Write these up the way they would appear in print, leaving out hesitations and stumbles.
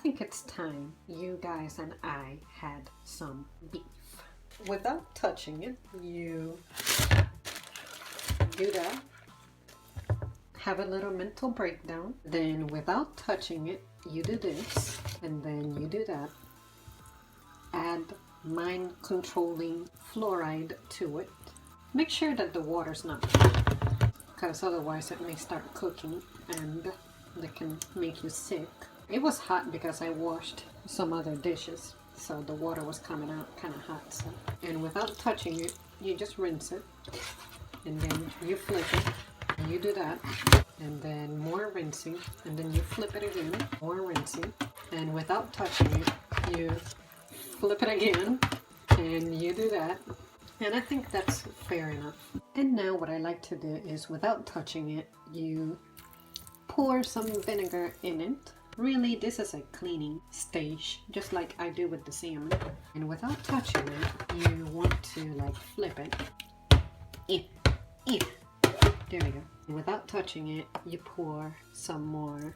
think it's time you guys and I had some beef. Without touching it, you do that. Have a little mental breakdown. Then without touching it, you do this. And then you do that. Add mind controlling fluoride to it. Make sure that the water's not hot, because otherwise it may start cooking and that can make you sick. It was hot because I washed some other dishes, so the water was coming out kind of hot. So. And without touching it, you just rinse it, and then you flip it, and you do that, and then more rinsing, and then you flip it again, more rinsing, and without touching it, you flip it again, and you do that. And I think that's fair enough. And now what I like to do is, without touching it, you pour some vinegar in it. Really, this is a cleaning stage, just like I do with the salmon. And without touching it, you want to like flip it. There we go. And without touching it, you pour some more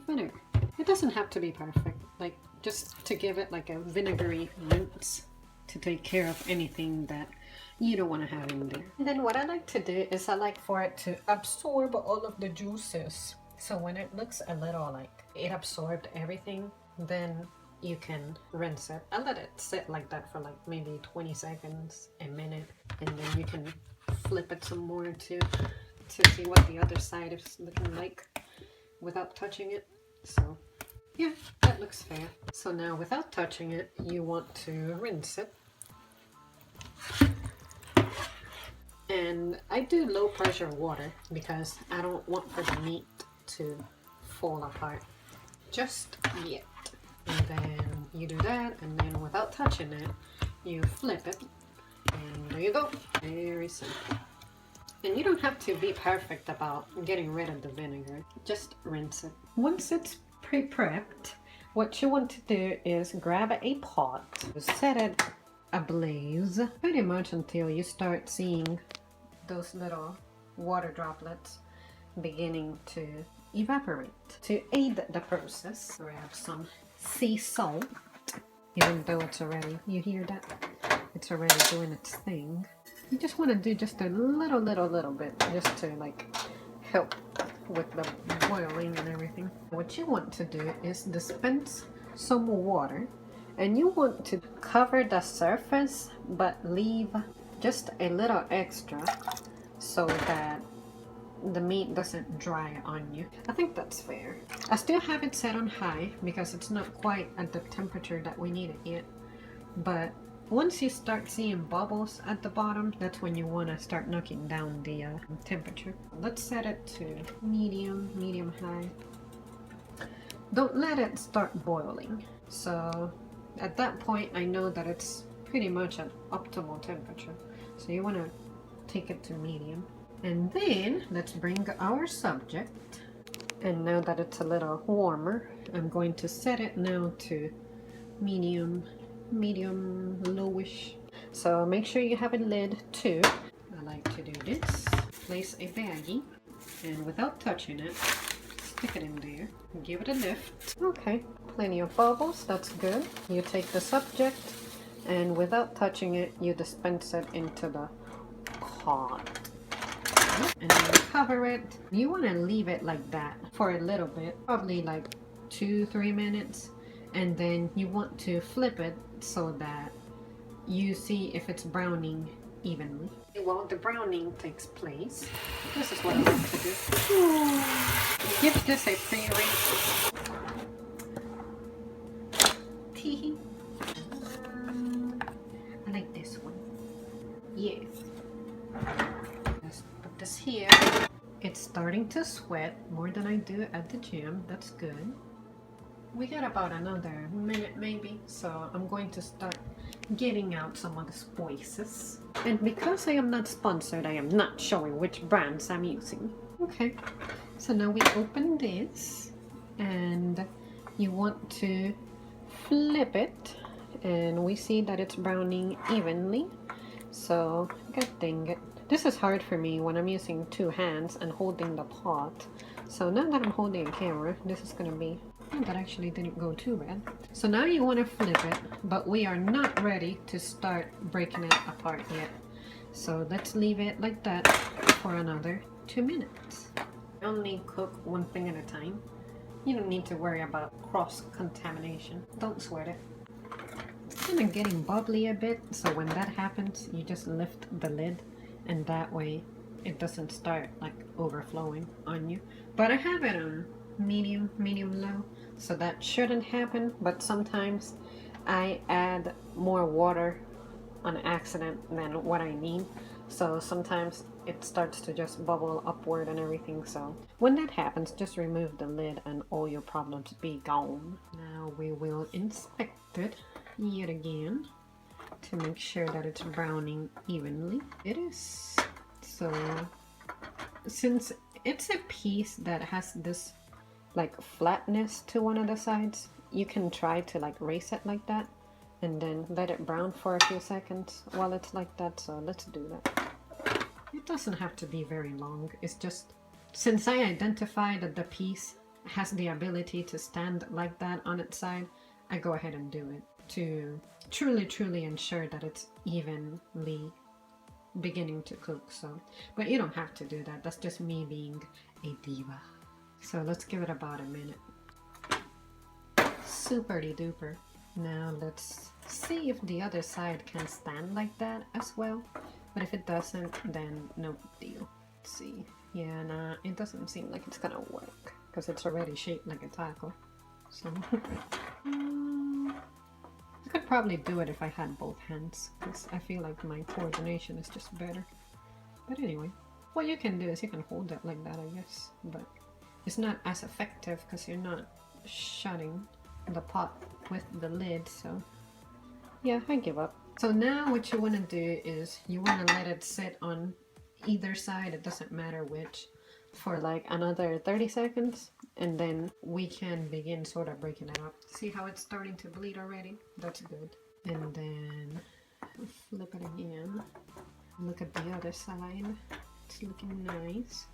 vinegar. It doesn't have to be perfect, like just to give it like a vinegary rinse to take care of anything that you don't want to have in there. And then what I like to do is I like for it to absorb all of the juices. So when it looks a little like it absorbed everything, then you can rinse it. I let it sit like that for like maybe 20 seconds, a minute, and then you can flip it some more to see what the other side is looking like without touching it. So yeah, that looks fair. So now without touching it, you want to rinse it. And I do low pressure water because I don't want for the meat to fall apart just yet. And then you do that, and then without touching it, you flip it, and there you go. Very simple. And you don't have to be perfect about getting rid of the vinegar, just rinse it. Once it's pre-prepped, what you want to do is grab a pot, set it ablaze pretty much until you start seeing those little water droplets beginning to evaporate. To aid the process, grab some sea salt, even though it's already, you hear that? It's already doing its thing. You just want to do just a little bit, just to like help with the boiling and everything. What you want to do is dispense some water, and you want to cover the surface but leave just a little extra so that the meat doesn't dry on you. I think that's fair. I still have it set on high because it's not quite at the temperature that we need it yet, but once you start seeing bubbles at the bottom, that's when you want to start knocking down the temperature. Let's set it to medium high. Don't let it start boiling. So at that point, I know that it's pretty much at optimal temperature. So you want to take it to medium. And then let's bring our subject. And now that it's a little warmer, I'm going to set it now to medium, lowish. So make sure you have a lid too. I like to do this. Place a baggie, and without touching it, stick it in there. Give it a lift. Okay, plenty of bubbles, that's good. You take the subject, and without touching it, you dispense it into the pot. And then cover it. You want to leave it like that for a little bit, probably like 2-3 minutes, and then you want to flip it so that you see if it's browning evenly. While the browning takes place, this is what I like to do. Give this a pre-rinse. Teehee. I like this one. Yeah. Let's put this here. It's starting to sweat more than I do at the gym. That's good. We got about another minute maybe, so I'm going to start getting out some of the spices. And because I am not sponsored, I am not showing which brands I'm using. Okay, so now we open this, and you want to flip it, and we see that it's browning evenly. So, god dang it. This is hard for me when I'm using two hands and holding the pot. So now that I'm holding a camera, this is gonna be Oh, that actually didn't go too bad. So now you want to flip it, but we are not ready to start breaking it apart yet. So let's leave it like that for another 2 minutes. Only cook one thing at a time. You don't need to worry about cross-contamination. Don't sweat it. It's kind of getting bubbly a bit, so when that happens, you just lift the lid, and that way it doesn't start like overflowing on you. But I have it on medium low, so that shouldn't happen. But sometimes I add more water on accident than what I need, so sometimes it starts to just bubble upward and everything. So when that happens, just remove the lid and all your problems be gone. Now we will inspect it yet again to make sure that it's browning evenly. It is. So since it's a piece that has this like flatness to one of the sides, you can try to like raise it like that and then let it brown for a few seconds while it's like that. So let's do that. It doesn't have to be very long. It's just, since I identified that the piece has the ability to stand like that on its side, I go ahead and do it to truly ensure that it's evenly beginning to cook. So, but you don't have to do that. That's just me being a diva. So let's give it about a minute. Superty duper. Now let's see if the other side can stand like that as well. But if it doesn't, then no deal. Let's see. Yeah, nah, it doesn't seem like it's gonna work because it's already shaped like a taco. So I could probably do it if I had both hands, because I feel like my coordination is just better. But anyway, what you can do is you can hold it like that, I guess, but it's not as effective because you're not shutting the pot with the lid. So yeah, I give up. So now what you want to do is you want to let it sit on either side, it doesn't matter which, for like another 30 seconds, and then we can begin sort of breaking it up. See how it's starting to bleed already? That's good. And then flip it again. Look at the other side. It's looking nice,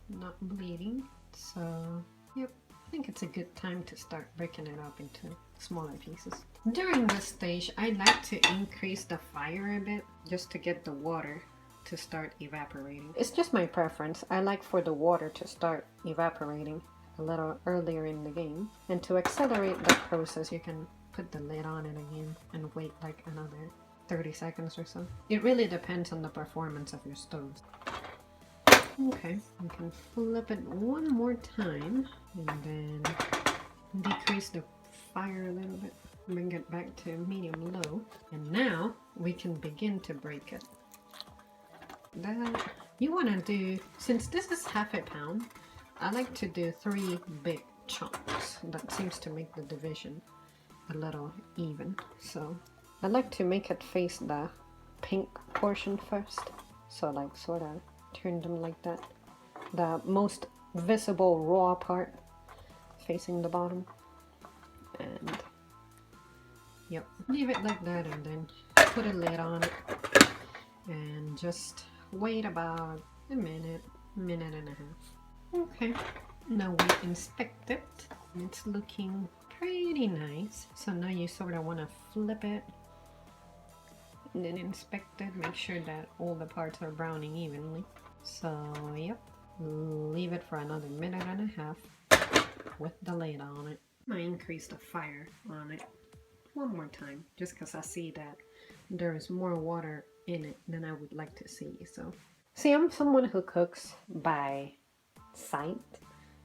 not bleeding. So yep, I think it's a good time to start breaking it up into smaller pieces. During this stage, I like to increase the fire a bit just to get the water to start evaporating. It's just my preference. I like for the water to start evaporating a little earlier in the game. And to accelerate that process, you can put the lid on it again and wait like another 30 seconds or so. It really depends on the performance of your stoves. Okay, you can flip it one more time and then decrease the fire a little bit. Bring it back to medium low. And now we can begin to break it. That you want to do, since this is half a pound, I like to do 3 big chunks. That seems to make the division a little even. So I like to make it face the pink portion first. So like sort of turn them like that. The most visible raw part facing the bottom. And yep, leave it like that and then put a lid on it and just wait about a minute and a half. Okay, now we inspect it. It's looking pretty nice. So now you sort of want to flip it and then inspect it, make sure that all the parts are browning evenly. So yep, leave it for another minute and a half with the lid on it. I increase the fire on it one more time just because I see that there is more water in it than I would like to see. So see, I'm someone who cooks by sight,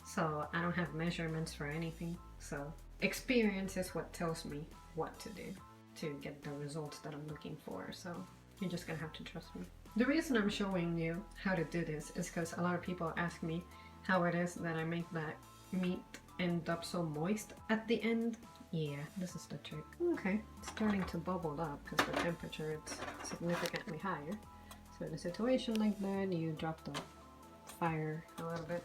so I don't have measurements for anything. So experience is what tells me what to do to get the results that I'm looking for. So you're just gonna have to trust me. The reason I'm showing you how to do this is because a lot of people ask me how it is that I make that meat end up so moist at the end. Yeah, this is the trick. Okay, it's starting to bubble up because the temperature is significantly higher. So in a situation like that, you drop the fire a little bit.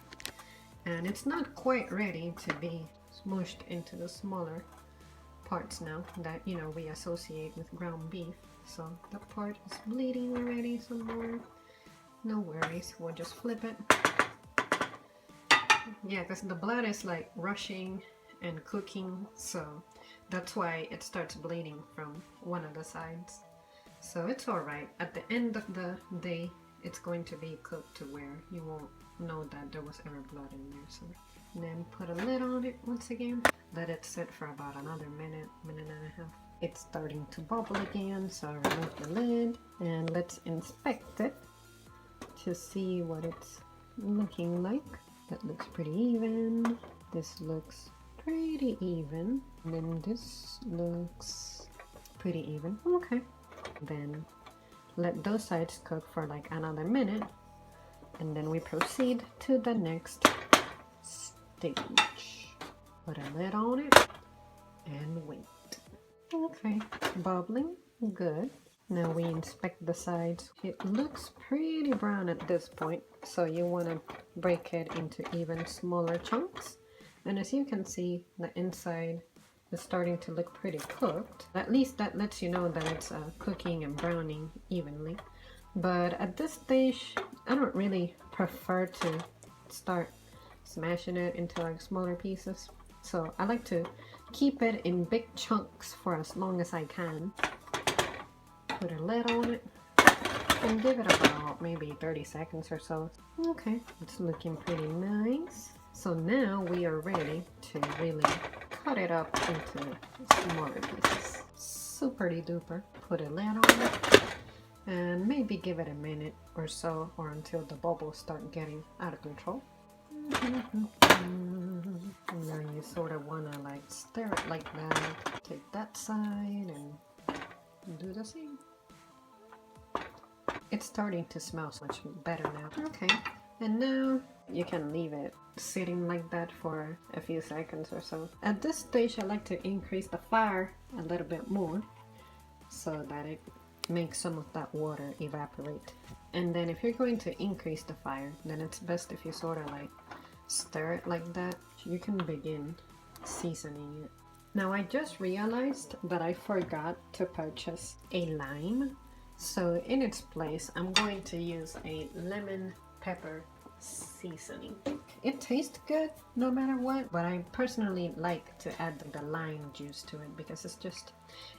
And it's not quite ready to be smooshed into the smaller parts now that, you know, we associate with ground beef. So that part is bleeding already some more. No worries, we'll just flip it. Yeah, because the blood is like rushing and cooking, so that's why it starts bleeding from one of the sides. So it's alright. At the end of the day, it's going to be cooked to where you won't know that there was ever blood in there. So then put a lid on it once again. Let it sit for about another minute, minute and a half. It's starting to bubble again, so remove the lid and let's inspect it to see what it's looking like. That looks pretty even. This looks pretty even. And then this looks pretty even. Okay. Then let those sides cook for like another minute, and then we proceed to the next stage. Put a lid on it and wait. Okay, bubbling, good. Now we inspect the sides. It looks pretty brown at this point, so you want to break it into even smaller chunks. And as you can see, the inside is starting to look pretty cooked. At least that lets you know that it's cooking and browning evenly. But at this stage, I don't really prefer to start smashing it into like smaller pieces. So I like to keep it in big chunks for as long as I can. Put a lid on it and give it about maybe 30 seconds or so. Okay, it's looking pretty nice. So now we are ready to really cut it up into smaller pieces. Super duper. Put a lid on it and maybe give it a minute or so, or until the bubbles start getting out of control. And now you sort of want to like stir it like that. Take that side and do the same. It's starting to smell so much better now. Okay, and now you can leave it sitting like that for a few seconds or so. At this stage, I like to increase the fire a little bit more so that it makes some of that water evaporate. And then if you're going to increase the fire, then it's best if you sort of like stir it like that. You can begin seasoning it. Now I just realized that I forgot to purchase a lime. So in its place, I'm going to use a lemon pepper seasoning. It tastes good no matter what, but I personally like to add the lime juice to it because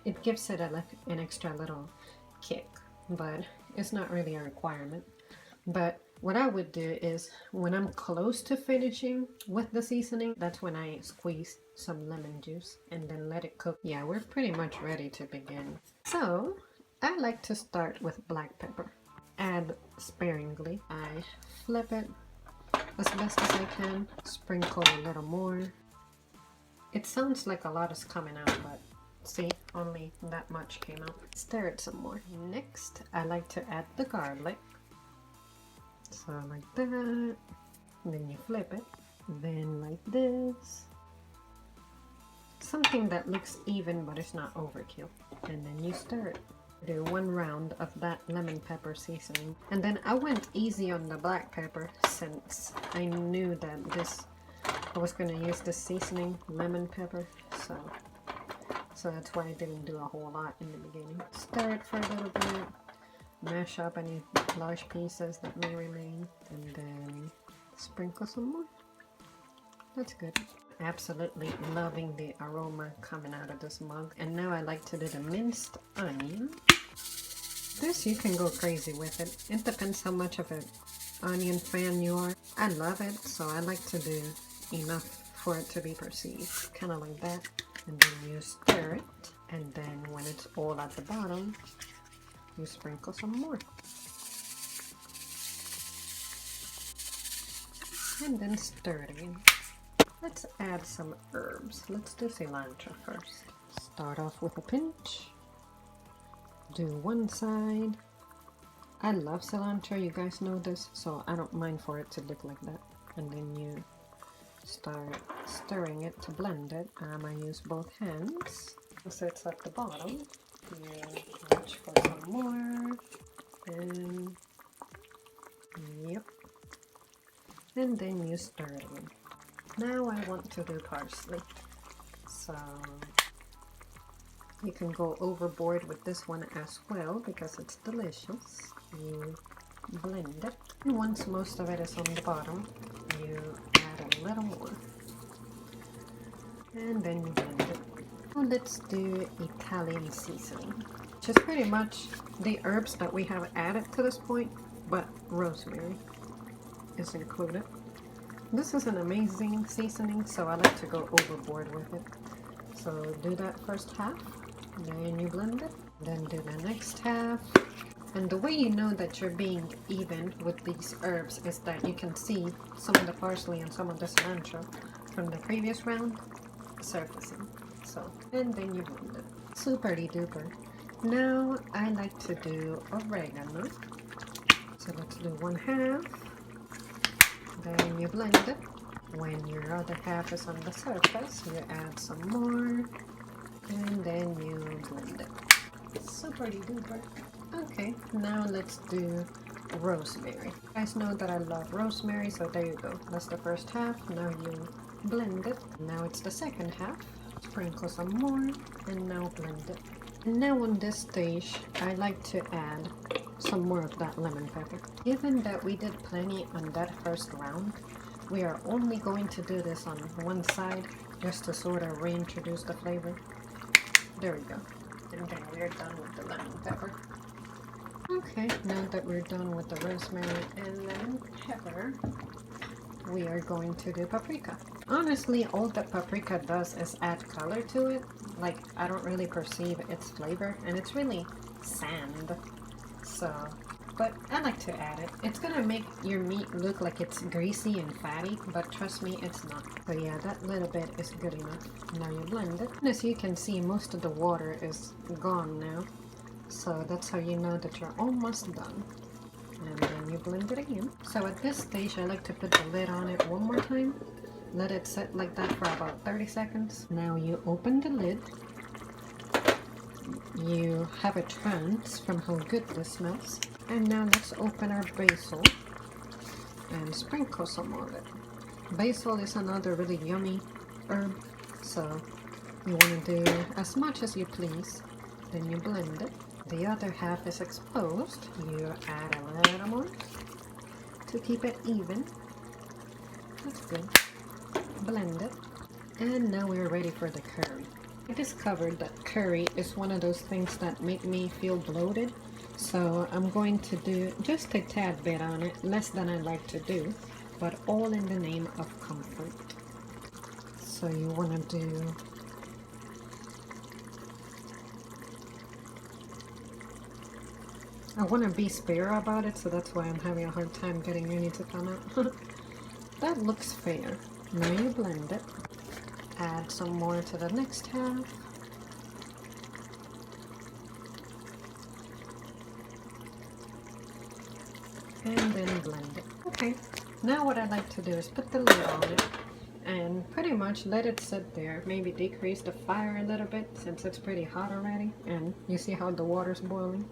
it gives it an extra little kick, but it's not really a requirement. But what I would do is when I'm close to finishing with the seasoning, that's when I squeeze some lemon juice and then let it cook. Yeah, we're pretty much ready to begin. So I like to start with black pepper. Add sparingly. I flip it as best as I can. Sprinkle a little more. It sounds like a lot is coming out, but see, only that much came out. Stir it some more. Next, I like to add the garlic. So like that. And then you flip it. Then like this. Something that looks even but it's not overkill. And then you stir it. Do one round of that lemon pepper seasoning, and then I went easy on the black pepper since I knew that I was going to use this seasoning, lemon pepper, so that's why I didn't do a whole lot in the beginning. Stir it for a little bit, mash up any large pieces that may remain, and then sprinkle some more. That's good. Absolutely loving the aroma coming out of this mug. And now I like to do the minced onion. This you can go crazy with it. It depends how much of an onion fan you are. I love it, so I like to do enough for it to be perceived. Kind of like that. And then you stir it. And then when it's all at the bottom, you sprinkle some more. And then stir it again. Let's add some herbs. Let's do cilantro first. Start off with a pinch. Do one side. I love cilantro, you guys know this, so I don't mind for it to look like that. And then you start stirring it to blend it. I use both hands. So it's at the bottom. You watch for some more. And yep. And then you stir it in. Now I want to do parsley, so you can go overboard with this one as well because it's delicious. You blend it, and once most of it is on the bottom, you add a little more. and then you blend it. Now let's do Italian seasoning, which is pretty much the herbs that we have added to this point, but rosemary is included. This is an amazing seasoning, so I like to go overboard with it. So do that first half, then you blend it, then do the next half. And the way you know that you're being even with these herbs is that you can see some of the parsley and some of the cilantro from the previous round surfacing. So, and then you blend it. Super duper. Now I like to do oregano. So let's do 1/2. Then you blend it. When your other half is on the surface, you add some more. And then you blend it. Super duper. Okay, now let's do rosemary. You guys know that I love rosemary, so there you go. That's the first half. Now you blend it. Now it's the second half. Sprinkle some more, and now blend it. And now on this stage, I like to add some more of that lemon pepper. Given that we did plenty on that first round, we are only going to do this on one side just to sort of reintroduce the flavor. There we go. And then we're done with the lemon pepper. Okay, now that we're done with the rosemary and lemon pepper, we are going to do paprika. Honestly, all that paprika does is add color to it. Like, I don't really perceive its flavor, and it's really sand. So, but I like to add it. It's gonna make your meat look like it's greasy and fatty, but trust me, it's not. So yeah, that little bit is good enough. Now you blend it. And as you can see, most of the water is gone now. So that's how you know that you're almost done. And then you blend it again. So at this stage, I like to put the lid on it one more time. Let it sit like that for about 30 seconds. Now you open the lid. You have a trance from how good this smells. And now let's open our basil and sprinkle some of it. Basil is another really yummy herb, so you want to do as much as you please. Then you blend it. The other half is exposed. You add a little more to keep it even. That's good. Blend it. And now we're ready for the curry. I discovered that curry is one of those things that make me feel bloated. So I'm going to do just a tad bit on it, less than I like to do, but all in the name of comfort. So you want to do I want to be spare about it, so that's why I'm having a hard time getting any to come out. That looks fair. Now you blend it. Add some more to the next half. And then blend it. Okay, now what I like to do is put the lid on it and pretty much let it sit there. Maybe decrease the fire a little bit since it's pretty hot already. And you see how the water's boiling.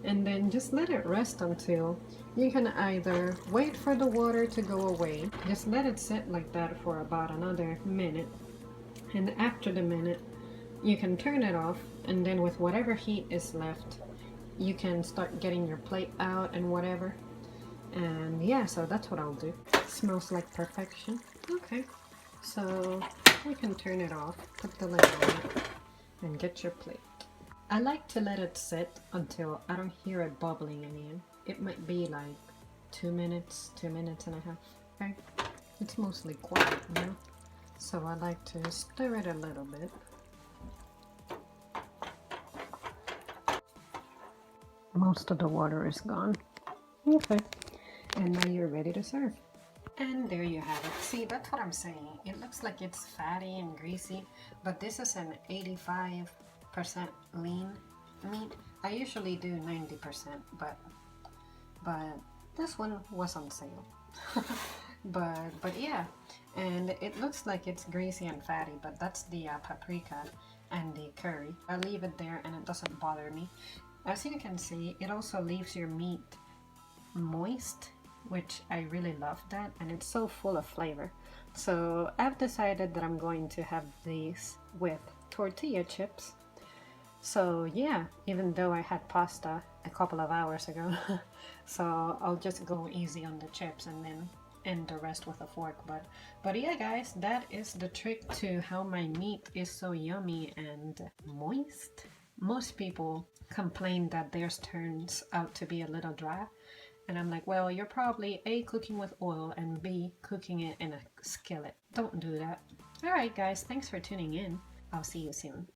And then just let it rest until you can either wait for the water to go away. Just let it sit like that for about another minute. And after the minute, you can turn it off, and then with whatever heat is left, you can start getting your plate out and whatever. And yeah, so that's what I'll do. It smells like perfection. Okay, so we can turn it off, put the lid on it, and get your plate. I like to let it sit until I don't hear it bubbling again. It might be like 2 minutes, 2 minutes and a half. Okay, it's mostly quiet now, so I like to stir it a little bit. Most of the water is gone. Okay, and now you're ready to serve. And there you have it. See, that's what I'm saying. It looks like it's fatty and greasy, but this is an 85% lean meat. I usually do 90%, but this one was on sale. but yeah, and it looks like it's greasy and fatty, but that's the paprika and the curry. I leave it there and it doesn't bother me. As you can see, it also leaves your meat moist, which I really love that, and it's so full of flavor. So I've decided that I'm going to have these with tortilla chips. So yeah, even though I had pasta a couple of hours ago, so I'll just go easy on the chips and then and the rest with a fork. But yeah, guys, that is the trick to how my meat is so yummy and moist. Most people complain that theirs turns out to be a little dry, and I'm like, well, you're probably A, cooking with oil, and B, cooking it in a skillet. Don't do that. Alright guys, thanks for tuning in. I'll see you soon.